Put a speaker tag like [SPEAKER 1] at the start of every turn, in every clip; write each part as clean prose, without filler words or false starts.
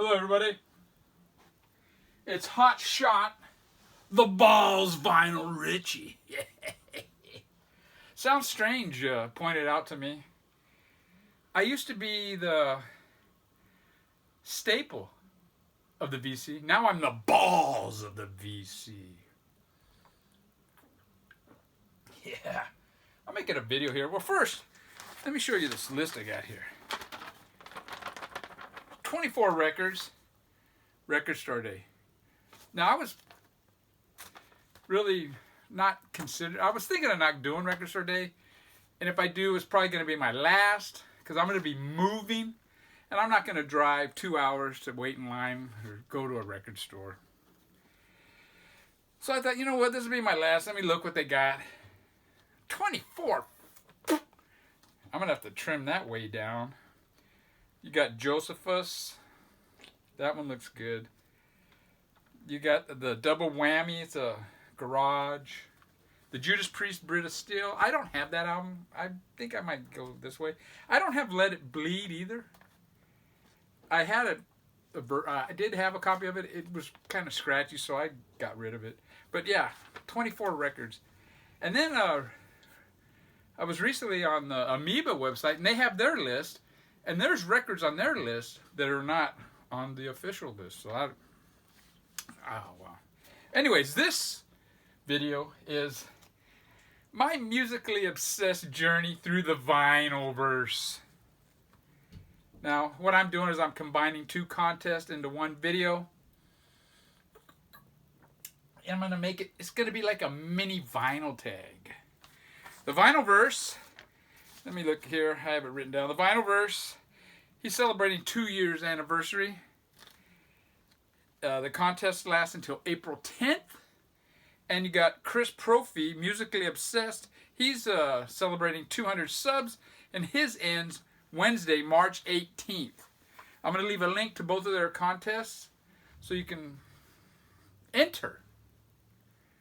[SPEAKER 1] Hello, everybody. It's Hot Shot, the Balls Vinyl Richie. Sounds strange, pointed out to me. I used to be the staple of the VC. Now I'm the balls of the VC. Yeah. I'm making a video here. Well, first, let me show you this list I got here. 24 records, Record Store Day. Now, I was really not considered, I was thinking of not doing Record Store Day, and if I do, it's probably going to be my last, because I'm going to be moving, and I'm not going to drive 2 hours to wait in line or go to a record store. So I thought, you know what, this will be my last. Let me look what they got. 24. I'm going to have to trim that way down. You got Josephus. That one looks good. You got the double whammy. It's a garage. The Judas Priest, Brita Steel. I don't have that album. I think I might go this way. I don't have Let It Bleed either. I had I did have a copy of it. It was kind of scratchy, so I got rid of it. But yeah, 24 records. And then I was recently on the Amoeba website, and they have their list. And there's records on their list that are not on the official list. So oh wow. Anyways, this video is my musically obsessed journey through the Vinylverse. Now, what I'm doing is I'm combining two contests into one video. And I'm going to make it, it's going to be like a mini vinyl tag. The Vinylverse, let me look here, I have it written down. The Vinylverse, he's celebrating 2 years anniversary. The contest lasts until April 10th. And you got Chris Profe, musically obsessed. He's celebrating 200 subs, and his ends Wednesday, March 18th. I'm going to leave a link to both of their contests so you can enter.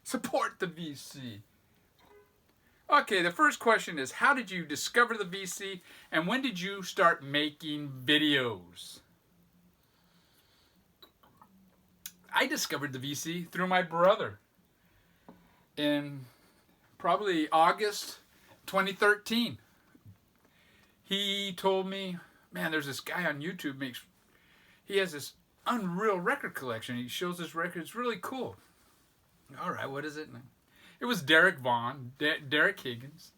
[SPEAKER 1] Support the VC. Okay, the first question is, how did you discover the VC, and when did you start making videos? I discovered the VC through my brother in probably August 2013. He told me, man, there's this guy on YouTube, he has this unreal record collection. He shows his records, it's really cool. All right, what is it? It was Derek Vaughn, Derek Higgins.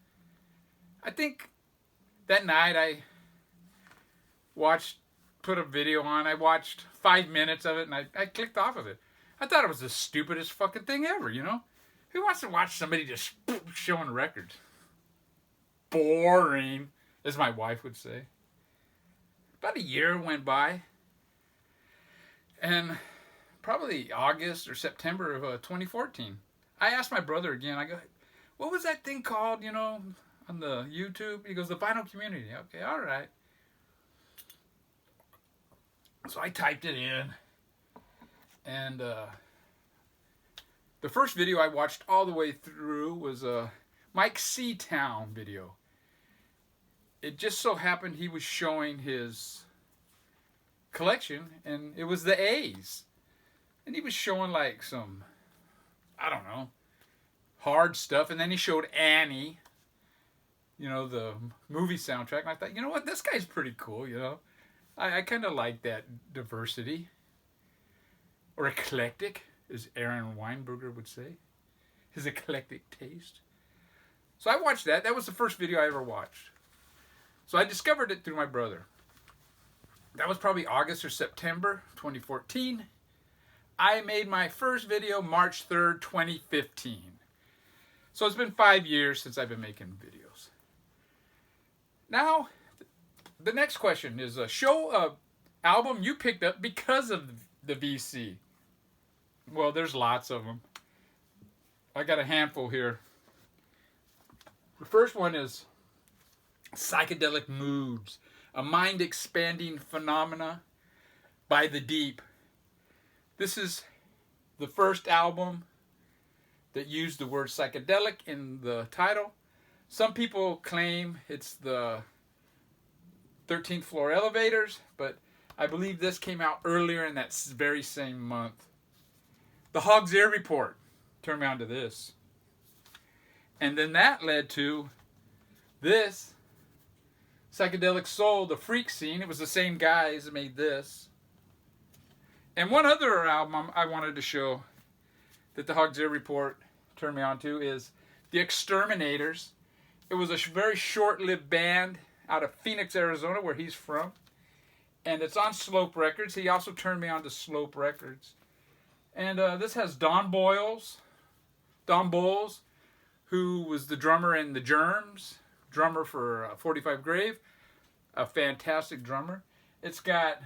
[SPEAKER 1] I think that night I put a video on. I watched 5 minutes of it, and I clicked off of it. I thought it was the stupidest fucking thing ever, you know? Who wants to watch somebody just showing records? Boring, as my wife would say. About a year went by, and probably August or September of 2014. I asked my brother again, I go, what was that thing called, you know, on the YouTube? He goes, the Vinyl Community. Okay, all right. So I typed it in, and the first video I watched all the way through was a Mike Seatown video. It just so happened he was showing his collection, and it was the A's. And he was showing like some, I don't know, hard stuff. And then he showed Annie, you know, the movie soundtrack. And I thought, you know what, this guy's pretty cool, you know. I kind of like that diversity. Or eclectic, as Aaron Weinberger would say. His eclectic taste. So I watched that. That was the first video I ever watched. So I discovered it through my brother. That was probably August or September 2014. I made my first video March 3rd, 2015. So it's been 5 years since I've been making videos. Now, the next question is show an album you picked up because of the VC. Well, there's lots of them. I got a handful here. The first one is Psychedelic Moods, a mind-expanding phenomena by The Deep. This is the first album that used the word psychedelic in the title. Some people claim it's the 13th Floor Elevators, but I believe this came out earlier in that very same month. The Hog's Ear Report turned me on to this. And then that led to this, Psychedelic Soul, The Freak Scene. It was the same guys that made this. And one other album I wanted to show that the Hog's Ear Report turned me on to is The Exterminators. It was a very short-lived band out of Phoenix, Arizona, where he's from. And it's on Slope Records. He also turned me on to Slope Records. And this has Don Bowles, who was the drummer in The Germs, drummer for 45 Grave, a fantastic drummer. It's got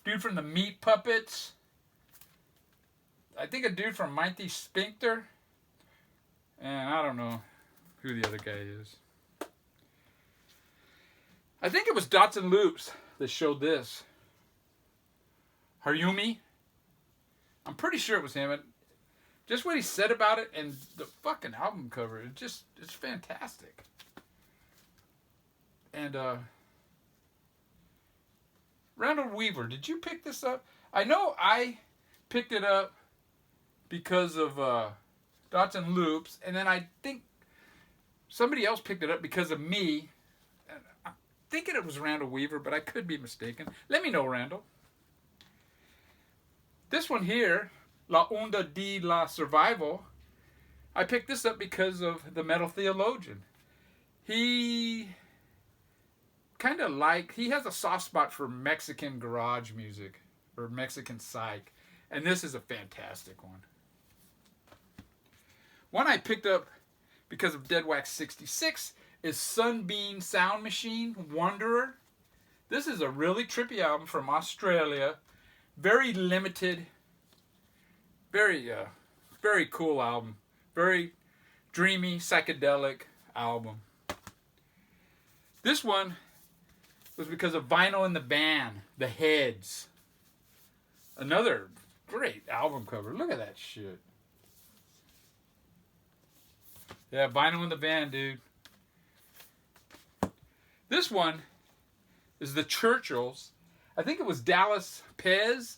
[SPEAKER 1] dude from the Meat Puppets, I think a dude from Mighty Sphincter, and I don't know who the other guy is. I think it was Dots and Loops that showed this. Harumi. I'm pretty sure it was him. And just what he said about it and the fucking album cover, it's fantastic. And Randall Weaver, did you pick this up? I know I picked it up because of Dots and Loops, and then I think somebody else picked it up because of me. I'm thinking it was Randall Weaver, but I could be mistaken. Let me know, Randall. This one here, La Onda de la Survival, I picked this up because of the Metal Theologian. He he has a soft spot for Mexican garage music, or Mexican psych, and this is a fantastic one. One I picked up because of Dead Wax 66 is Sunbeam Sound Machine, Wanderer. This is a really trippy album from Australia. Very limited, very cool album. Very dreamy, psychedelic album. This one was because of Vinyl in the Van, The Heads. Another great album cover. Look at that shit. Yeah, Vinyl in the Van, dude. This one is the Churchills. I think it was Dallas Pez.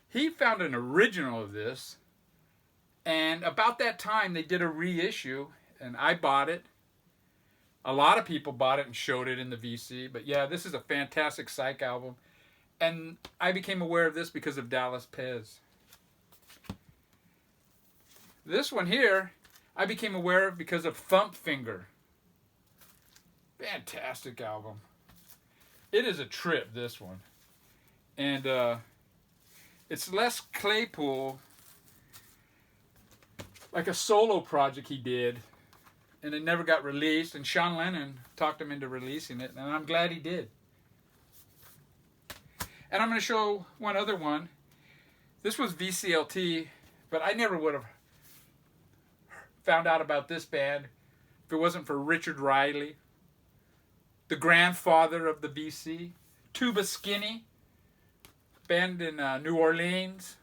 [SPEAKER 1] He found an original of this. And about that time, they did a reissue. And I bought it. A lot of people bought it and showed it in the VC. But yeah, this is a fantastic psych album. And I became aware of this because of Dallas Pez. This one here, I became aware of because of Thump Finger. Fantastic album. It is a trip, this one. And it's Les Claypool, like a solo project he did, and it never got released, and Sean Lennon talked him into releasing it, and I'm glad he did. And I'm going to show one other one. This was VCLT, but I never would have found out about this band if it wasn't for Richard Riley, the grandfather of the VC. Tuba Skinny, band in New Orleans.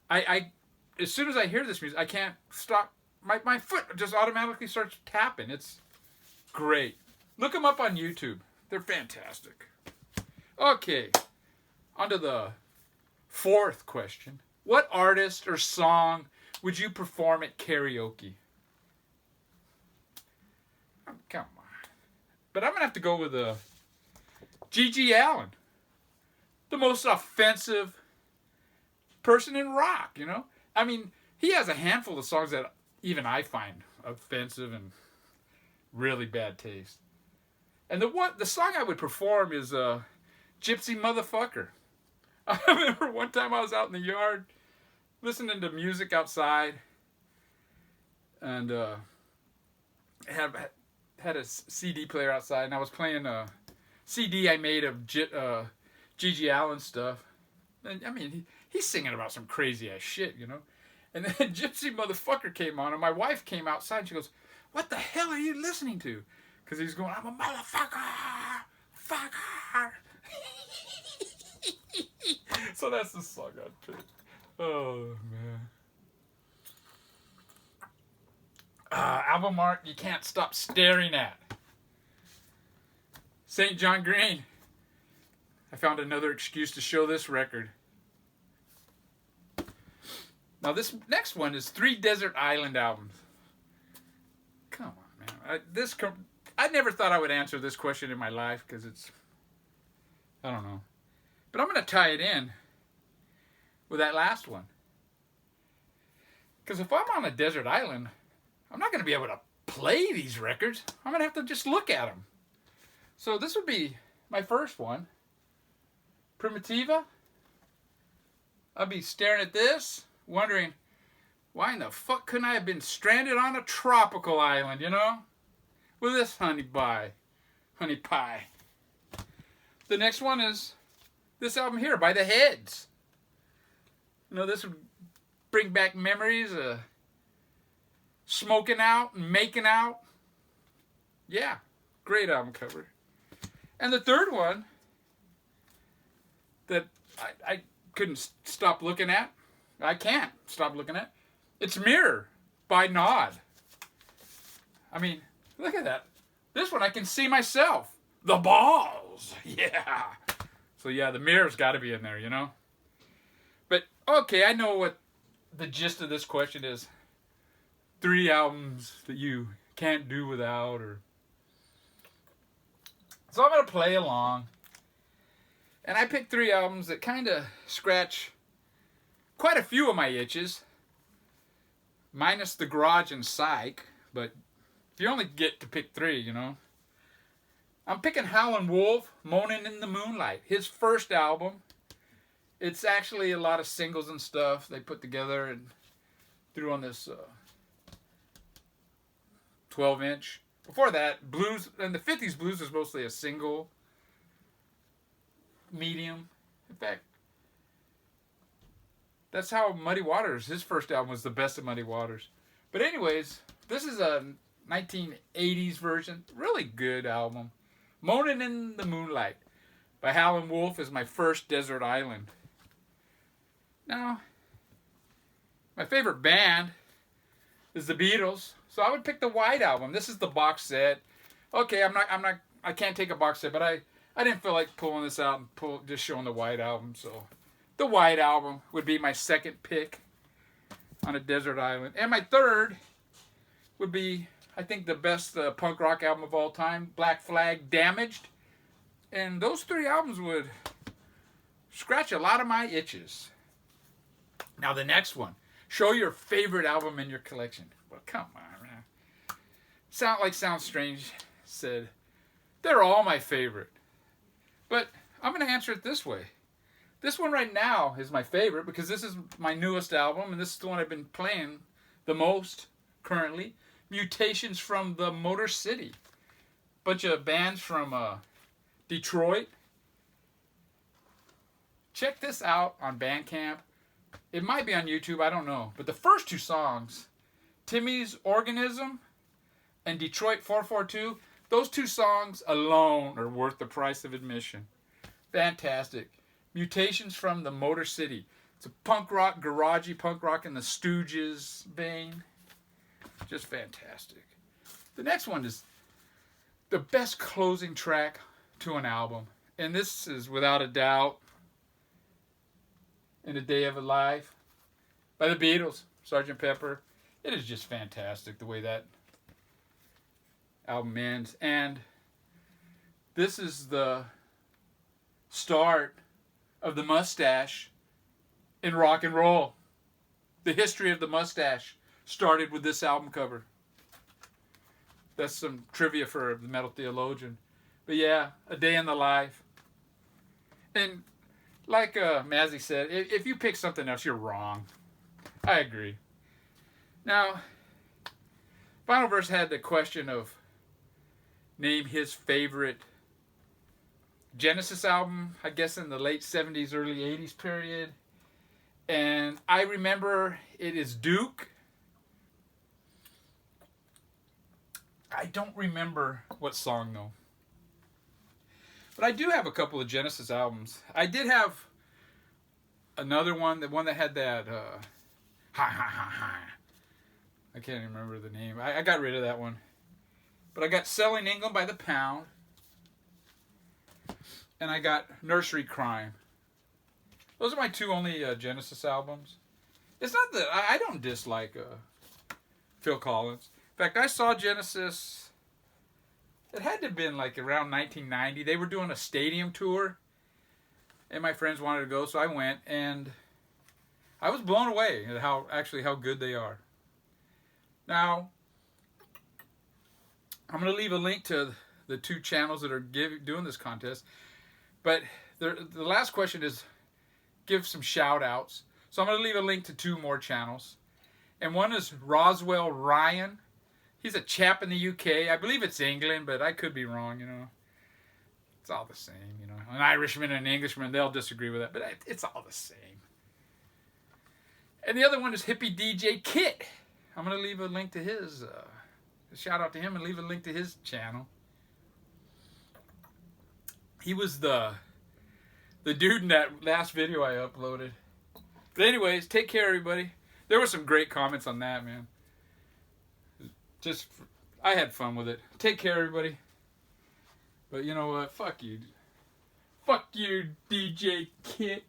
[SPEAKER 1] I as soon as I hear this music, I can't stop. My foot just automatically starts tapping. It's great. Look them up on YouTube. They're fantastic. Okay, on to the fourth question. What artist or song would you perform at karaoke? Oh, come on. But I'm going to have to go with G.G. Allen. The most offensive person in rock, you know? I mean, he has a handful of songs that even I find offensive and really bad taste. And the song I would perform is Gypsy Motherfucker. I remember one time I was out in the yard listening to music outside, and had a CD player outside, and I was playing a CD I made of G.G. Allen stuff. And I mean, he's singing about some crazy ass shit, you know. And then Gypsy Motherfucker came on, and my wife came outside, and she goes, "What the hell are you listening to?" Because he's going, "I'm a motherfucker, fucker." So that's the song I picked. Oh, man. Album art you can't stop staring at. St. John Green. found another excuse to show this record. Now this next one is 3 desert island albums. Come on, man. I never thought I would answer this question in my life because it's, I don't know. But I'm going to tie it in with that last one. Because if I'm on a desert island, I'm not going to be able to play these records. I'm going to have to just look at them. So this would be my first one. Primitiva. I'll be staring at this, wondering, why in the fuck couldn't I have been stranded on a tropical island, you know? With this honey pie. The next one is this album here, By the Heads. You know, this would bring back memories of smoking out and making out. Yeah, great album cover. And the third one that I couldn't stop looking at, I can't stop looking at, it's Mirror by Nod. I mean, look at that. This one I can see myself. The balls. Yeah. So yeah, the Mirror's got to be in there, you know. But okay, I know what the gist of this question is. 3 albums that you can't do without, or so I'm going to play along. And I picked 3 albums that kind of scratch quite a few of my itches. Minus The Garage and Psych. But if you only get to pick 3, you know. I'm picking Howlin' Wolf, Moaning in the Moonlight. His first album. It's actually a lot of singles and stuff they put together and threw on this 12-inch. Before that, blues, in the 50s, blues was mostly a single, medium. In fact, that's how Muddy Waters, his first album was the best of Muddy Waters. But anyways, this is a 1980s version. Really good album. Moaning in the Moonlight by Howlin' Wolf is my first desert island. Now, my favorite band is the Beatles. So I would pick the White Album. This is the box set. Okay, I can't take a box set, but I didn't feel like pulling this out and just showing the White Album. So the White Album would be my second pick on a desert island. And my third would be, I think, the best punk rock album of all time, Black Flag, Damaged. And those 3 albums would scratch a lot of my itches. Now the next one. Show your favorite album in your collection. Well, come on, man. Sounds Strange said, they're all my favorite. But I'm going to answer it this way. This one right now is my favorite because this is my newest album, and this is the one I've been playing the most currently. Mutations from the Motor City. Bunch of bands from Detroit. Check this out on Bandcamp. It might be on YouTube, I don't know. But the first 2 songs, Timmy's Organism and Detroit 442, those 2 songs alone are worth the price of admission. Fantastic. Mutations from the Motor City. It's a punk rock, garagey punk rock in the Stooges vein. Just fantastic. The next one is the best closing track to an album. And this is without a doubt In a Day of a Life by the Beatles, Sgt. Pepper. It is just fantastic the way that album ends. And this is the start of the mustache in rock and roll. The history of the mustache started with this album cover. That's some trivia for the metal theologian. But yeah, A Day in the Life. And like Mazzy said, if you pick something else, you're wrong. I agree. Now, Vinylverse had the question of name his favorite Genesis album, I guess in the late 70s, early 80s period. And I remember it is Duke. I don't remember what song though. But I do have a couple of Genesis albums. I did have another one, the one that had that ha ha ha ha. I can't even remember the name. I got rid of that one. But I got Selling England by the Pound. and I got Nursery Crime. Those are my two only Genesis albums. It's not that I don't dislike Phil Collins. In fact, I saw Genesis. It had to have been like around 1990. They were doing a stadium tour, and my friends wanted to go, so I went, and I was blown away at how good they are. Now, I'm going to leave a link to the two channels that are doing this contest, but the last question is give some shout outs. So I'm going to leave a link to two more channels, and one is Roswell Ryan. He's a chap in the UK. I believe it's England, but I could be wrong, you know. It's all the same, you know. An Irishman and an Englishman, they'll disagree with that, but it's all the same. And the other one is hippydjkit. I'm going to leave a link to his, a shout out to him and leave a link to his channel. He was the dude in that last video I uploaded. But anyways, take care, everybody. There were some great comments on that, man. I had fun with it. Take care, everybody. But you know what? Fuck you. Fuck you, DJ Kit.